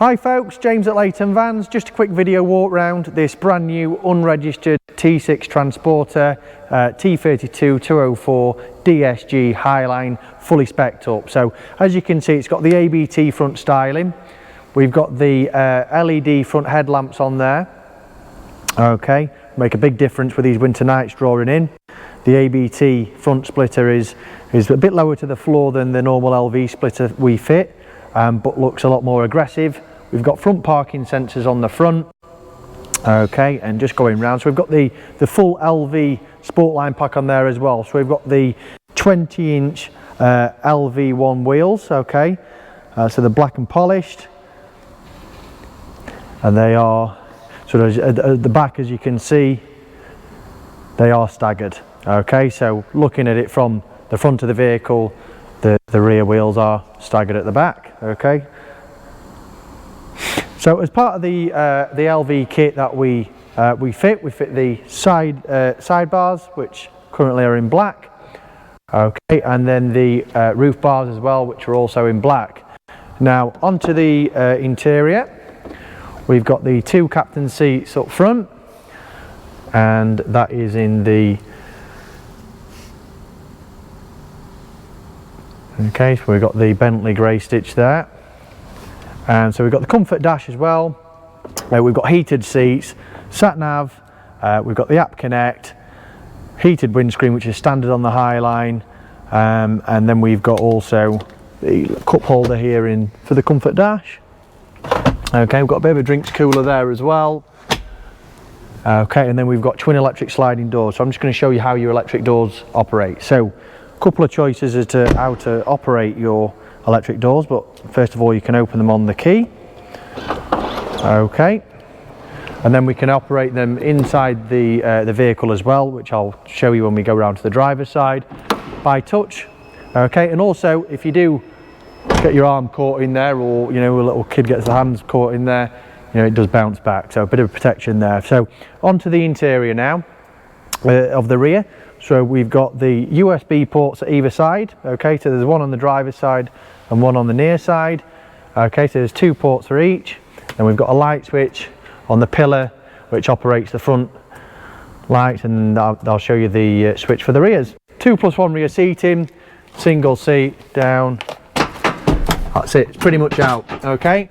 Hi folks, James at Leighton Vans. Just a quick video walk round this brand new unregistered T6 Transporter T32 204 DSG Highline, fully spec'd up. So as you can see, it's got the ABT front styling. We've got the LED front headlamps on there. Okay, make a big difference with these winter nights drawing in. The ABT front splitter is a bit lower to the floor than the normal LV splitter we fit, but looks a lot more aggressive. We've got front parking sensors on the front. Okay, and just going round, so we've got the full LV Sportline pack on there as well. So we've got the 20-inch LV1 wheels. Okay, so they're black and polished, and they are sort of at the back, as you can see, they are staggered. Okay, so looking at it from the front of the vehicle, the rear wheels are staggered at the back. Okay, so as part of the LV kit that we fit the side bars, which currently are in black. Okay, and then the roof bars as well, which are also in black. Now onto the interior. We've got the two captain seats up front, and that is in the okay, so we've got the Bentley grey stitch there, and so we've got the comfort dash as well. We've got heated seats, sat nav, we've got the app connect, heated windscreen, which is standard on the Highline, and then we've got also the cup holder here in for the comfort dash. Okay, we've got a bit of a drinks cooler there as well. Okay, and then we've got twin electric sliding doors. So I'm just going to show you how your electric doors operate. So a couple of choices as to how to operate your electric doors, but first of all you can open them on the key. Okay, and then we can operate them inside the vehicle as well, which I'll show you when we go around to the driver's side, by touch. Okay, and also if you do get your arm caught in there, or you know, a little kid gets their hands caught in there, you know, it does bounce back, so a bit of protection there. So onto the interior now of the rear. So we've got the USB ports at either side. Okay, so there's one on the driver's side and one on the near side. Okay, so there's two ports for each. Then we've got a light switch on the pillar which operates the front lights, and I'll show you the switch for the rears. 2+1 rear seating, single seat down. That's it, it's pretty much out. Okay.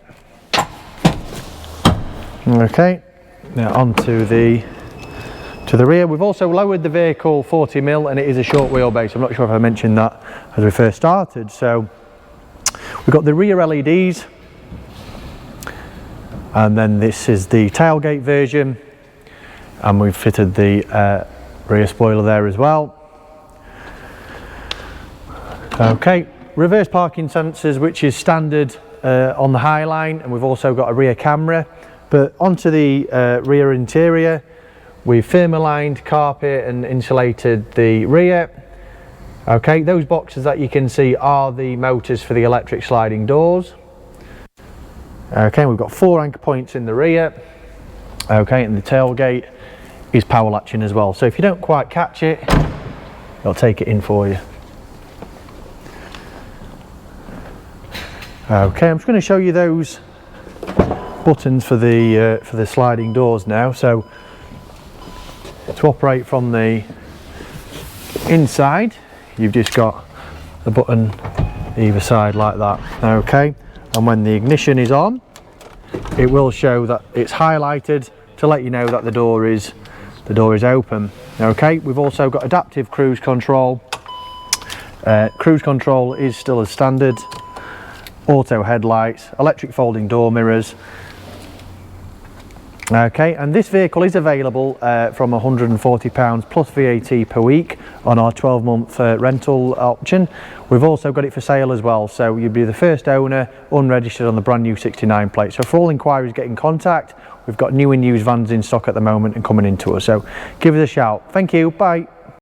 Okay, now onto the rear. We've also lowered the vehicle 40mm, and it is a short wheelbase. I'm not sure if I mentioned that as we first started. So we've got the rear LEDs, and then this is the tailgate version, and we've fitted the rear spoiler there as well. Okay, reverse parking sensors, which is standard on the Highline, and we've also got a rear camera. But onto the rear interior, we've thermalined carpet and insulated the rear. Okay, those boxes that you can see are the motors for the electric sliding doors. Okay, we've got 4 anchor points in the rear. Okay, and the tailgate is power latching as well. So if you don't quite catch it, it'll take it in for you. Okay, I'm just going to show you those buttons for the sliding doors now. So to operate from the inside, you've just got the button either side like that. Okay, and when the ignition is on, it will show that it's highlighted to let you know that the door is open. Okay, we've also got adaptive cruise control. Cruise control is still as standard. Auto headlights, electric folding door mirrors. Okay, and this vehicle is available from £140 plus VAT per week on our 12-month rental option. We've also got it for sale as well, so you'll be the first owner unregistered on the brand new 69 plate. So for all inquiries, get in contact. We've got new and used vans in stock at the moment and coming into us, so give us a shout. Thank you, bye.